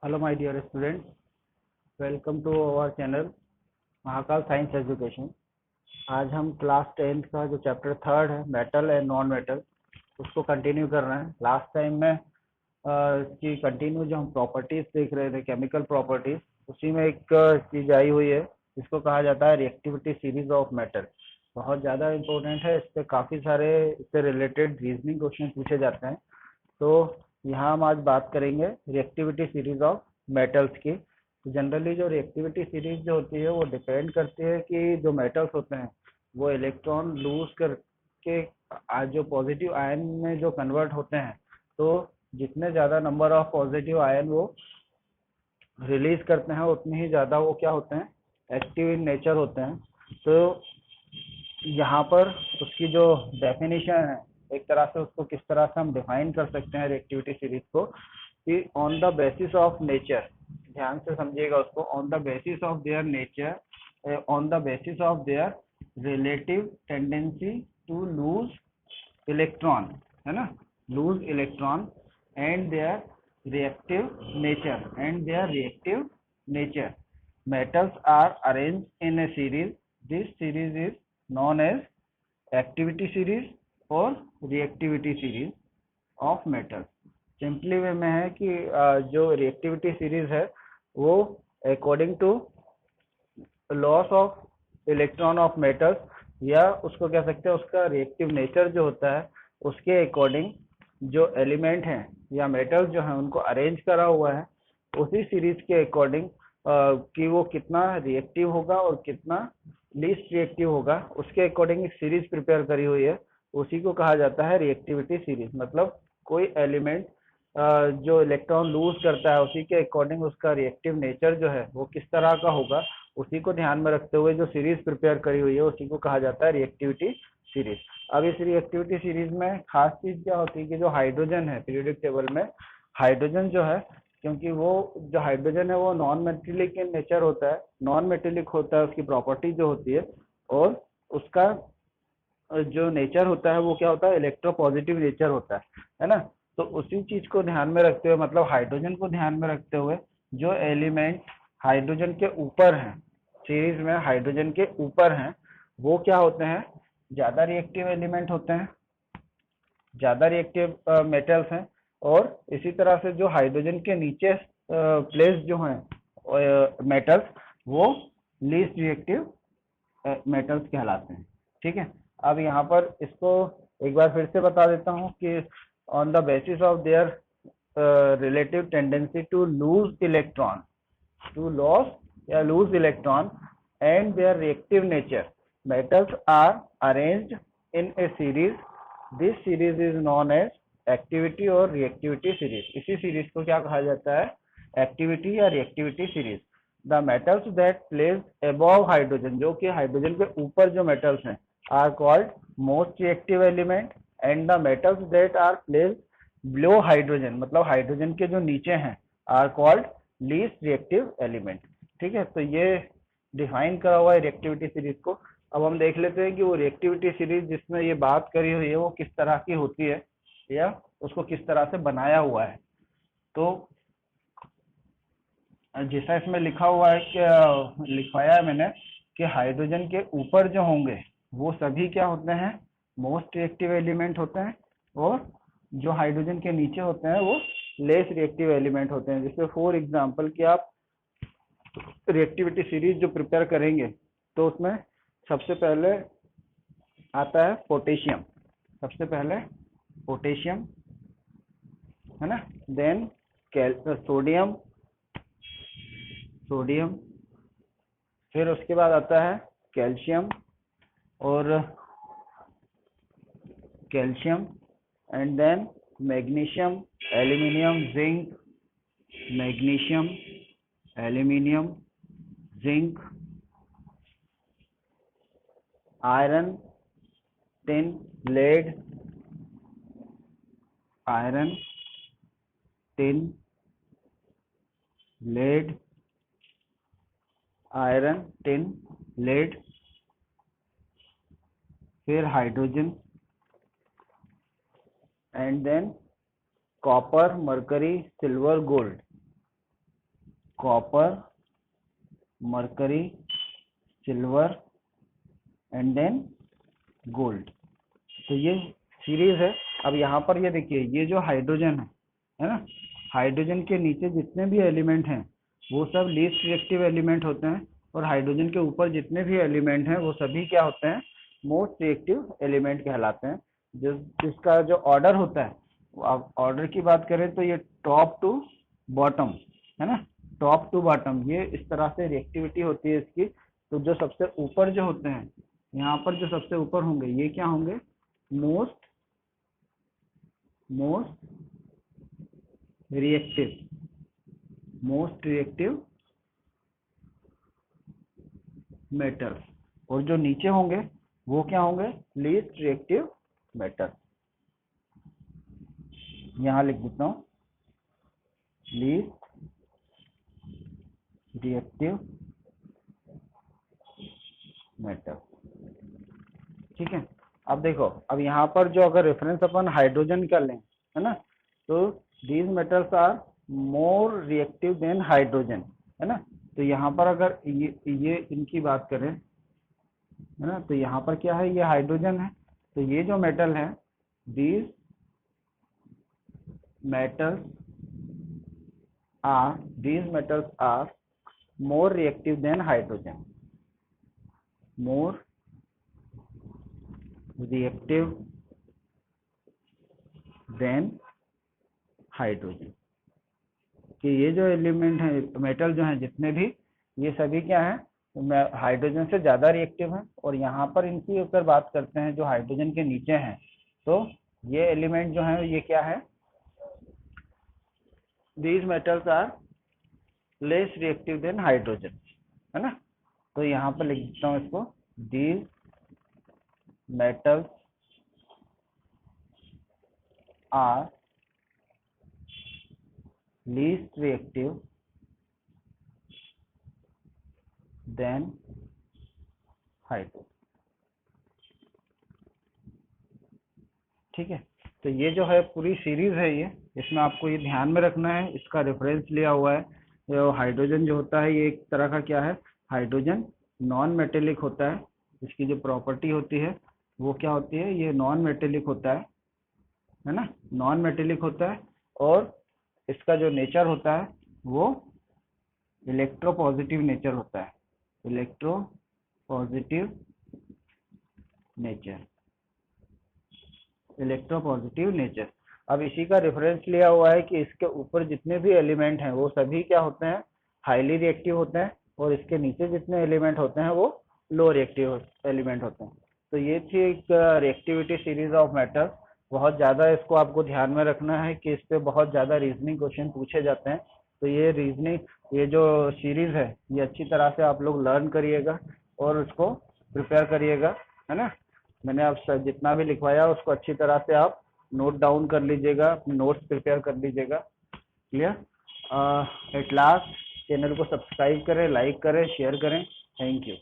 Hello my dear students, welcome to our channel Mahakal science education. आज हम class 10th का जो चैप्टर थर्ड है मेटल एंड नॉन मेटल उसको कंटिन्यू कर रहे हैं। लास्ट टाइम में इसकी कंटिन्यू जो हम प्रॉपर्टीज देख रहे थे, केमिकल प्रॉपर्टीज, उसी में एक चीज आई हुई है जिसको कहा जाता है रिएक्टिविटी सीरीज ऑफ मेटल। बहुत ज़्यादा इम्पोर्टेंट है, इस पर काफ़ी सारे इससे रिलेटेड रीजनिंग क्वेश्चन पूछे जाते हैं। तो यहाँ हम आज बात करेंगे रिएक्टिविटी सीरीज ऑफ मेटल्स की। तो जनरली जो रिएक्टिविटी सीरीज जो होती है वो डिपेंड करती है कि जो मेटल्स होते हैं वो इलेक्ट्रॉन लूज करके आज जो पॉजिटिव आयन में जो कन्वर्ट होते हैं, तो जितने ज़्यादा नंबर ऑफ पॉजिटिव आयन वो रिलीज करते हैं उतने ही ज़्यादा वो क्या होते हैं, एक्टिव इन नेचर होते हैं। तो यहाँ पर उसकी जो डेफिनेशन है, एक तरह से उसको किस तरह से हम डिफाइन कर सकते हैं रिएक्टिविटी सीरीज को, कि on the basis of nature, ध्यान से समझिएगा उसको, on the basis of their nature, on the basis of their relative tendency to lose electron, है ना, lose electron and their reactive nature metals are arranged in a series. This series is known as activity series और reactivity series of metals. Simply way में है कि जो reactivity series है वो according to loss of electron of metals, या उसको कह सकते हैं उसका रिएक्टिव नेचर जो होता है उसके अकॉर्डिंग जो एलिमेंट हैं या मेटल्स जो हैं उनको अरेंज करा हुआ है उसी सीरीज के अकॉर्डिंग कि वो कितना रिएक्टिव होगा और कितना लीस्ट रिएक्टिव होगा, उसके अकॉर्डिंग एक सीरीज प्रिपेयर करी हुई है, उसी को कहा जाता है रिएक्टिविटी सीरीज। मतलब कोई एलिमेंट जो इलेक्ट्रॉन लूज करता है उसी के अकॉर्डिंग उसका रिएक्टिव नेचर जो है वो किस तरह का होगा, उसी को ध्यान में रखते हुए जो सीरीज प्रिपेयर करी हुई है उसी को कहा जाता है रिएक्टिविटी सीरीज। अब इस रिएक्टिविटी सीरीज में खास चीज क्या होती है कि जो हाइड्रोजन है पीरियोडिक टेबल में, हाइड्रोजन जो है, क्योंकि वो जो हाइड्रोजन है वो नॉन मेटेलिक इन नेचर होता है, नॉन मेटेलिक होता है उसकी प्रॉपर्टी जो होती है, और उसका जो नेचर होता है वो क्या होता है, इलेक्ट्रोपॉजिटिव नेचर होता है ना। तो उसी चीज को ध्यान में रखते हुए, मतलब हाइड्रोजन को ध्यान में रखते हुए, जो एलिमेंट हाइड्रोजन के ऊपर हैं, सीरीज में हाइड्रोजन के ऊपर हैं, वो क्या होते हैं, ज्यादा रिएक्टिव एलिमेंट होते हैं, ज्यादा रिएक्टिव मेटल्स हैं। और इसी तरह से जो हाइड्रोजन के नीचे प्लेस जो हैं मेटल्स, वो लीस्ट रिएक्टिव मेटल्स कहलाते हैं। ठीक है, अब यहाँ पर इसको एक बार फिर से बता देता हूँ कि on the basis of their relative tendency to lose electron, to loss या lose electron and their reactive nature, metals are arranged in a series. This series is known as activity और reactivity series. इसी series को क्या कहा जाता है, activity या reactivity series. The metals that place above hydrogen, जो कि हाइड्रोजन के ऊपर जो मेटल्स हैं, are called most reactive element, and the metals that are place below hydrogen, मतलब हाइड्रोजन के जो नीचे हैं, are called least reactive element. ठीक है, तो ये डिफाइन करा हुआ है रिएक्टिविटी सीरीज को। अब हम देख लेते हैं कि वो रिएक्टिविटी सीरीज जिसमें ये बात करी हुई है वो किस तरह की होती है या उसको किस तरह से बनाया हुआ है। तो जैसा इसमें लिखा हुआ है कि लिखवाया है मैंने कि हाइड्रोजन के ऊपर जो होंगे वो सभी क्या होते हैं, मोस्ट रिएक्टिव एलिमेंट होते हैं, और जो हाइड्रोजन के नीचे होते हैं वो लेस रिएक्टिव एलिमेंट होते हैं। जैसे फॉर एग्जाम्पल कि आप रिएक्टिविटी सीरीज जो प्रिपेयर करेंगे तो उसमें सबसे पहले आता है पोटेशियम, सबसे पहले पोटेशियम, है ना, देन सोडियम, सोडियम, फिर उसके बाद आता है कैल्शियम और calcium, and then magnesium, aluminium, zinc, magnesium, aluminium, zinc, iron, tin, lead, iron, tin, lead, iron, tin, lead, फिर hydrogen, and then copper, mercury, silver, gold. Copper, mercury, silver and then gold. तो ये series है। अब यहाँ पर ये देखिए, ये जो हाइड्रोजन है ना, हाइड्रोजन के नीचे जितने भी एलिमेंट हैं वो सब लीस्ट रिएक्टिव एलिमेंट होते हैं, और हाइड्रोजन के ऊपर जितने भी एलिमेंट हैं वो सभी क्या होते हैं, मोस्ट रिएक्टिव एलिमेंट कहलाते हैं। जिसका जो ऑर्डर होता है, अब ऑर्डर की बात करें तो ये टॉप टू बॉटम है ना, टॉप टू बॉटम ये इस तरह से रिएक्टिविटी होती है इसकी। तो जो सबसे ऊपर जो होते हैं, यहाँ पर जो सबसे ऊपर होंगे ये क्या होंगे, मोस्ट रिएक्टिव मेटल, और जो नीचे होंगे वो क्या होंगे, लीस्ट रिएक्टिव मेटल। यहाँ लिख देता हूँ, लीस्ट रिएक्टिव मेटल। ठीक है। अब देखो, अब यहाँ पर जो अगर रेफरेंस अपन हाइड्रोजन का लें है ना, तो these metals are more reactive than hydrogen है ना। तो यहाँ पर अगर ये इनकी बात करें है ना, तो यहाँ पर क्या है, ये हाइड्रोजन है। तो ये जो मेटल है, these metals are more reactive than hydrogen, more reactive than hydrogen. कि ये जो एलिमेंट है, मेटल जो हैं जितने भी, ये सभी क्या है, हाइड्रोजन से ज़्यादा रिएक्टिव हैं। और यहाँ पर इनकी अगर बात करते हैं जो हाइड्रोजन के नीचे हैं, तो ये एलिमेंट जो है ये क्या है, these metals are less reactive than hydrogen है ना। तो यहाँ पर लिख देता हूँ इसको, these metals are least reactive than hydrogen. ठीक है। तो ये जो है पूरी सीरीज है ये, इसमें आपको ये ध्यान में रखना है, इसका रेफरेंस लिया हुआ है। जो हाइड्रोजन जो होता है ये एक तरह का क्या है, हाइड्रोजन नॉन मेटेलिक होता है। इसकी जो प्रॉपर्टी होती है वो क्या होती है, ये नॉन मेटेलिक होता है ना, नॉन मेटेलिक होता है। और इसका जो नेचर होता है वो इलेक्ट्रोपॉजिटिव नेचर होता है, इलेक्ट्रोपॉजिटिव नेचर। अब इसी का रेफरेंस लिया हुआ है कि इसके ऊपर जितने भी एलिमेंट हैं वो सभी क्या होते हैं, हाईली रिएक्टिव होते हैं, और इसके नीचे जितने एलिमेंट होते हैं वो लो रिएक्टिव एलिमेंट होते हैं। तो ये थी एक रिएक्टिविटी सीरीज ऑफ मेटल। बहुत ज़्यादा इसको आपको ध्यान में रखना है कि इस पे बहुत ज़्यादा रीजनिंग क्वेश्चन पूछे जाते हैं। तो ये रीजनिंग, ये जो सीरीज है ये अच्छी तरह से आप लोग लर्न करिएगा और उसको प्रिपेयर करिएगा है ना। मैंने आप जितना भी लिखवाया उसको अच्छी तरह से आप नोट डाउन कर लीजिएगा, नोट्स प्रिपेयर कर लीजिएगा। क्लियर। एट लास्ट चैनल को सब्सक्राइब करें, लाइक करें, शेयर करें। Thank you.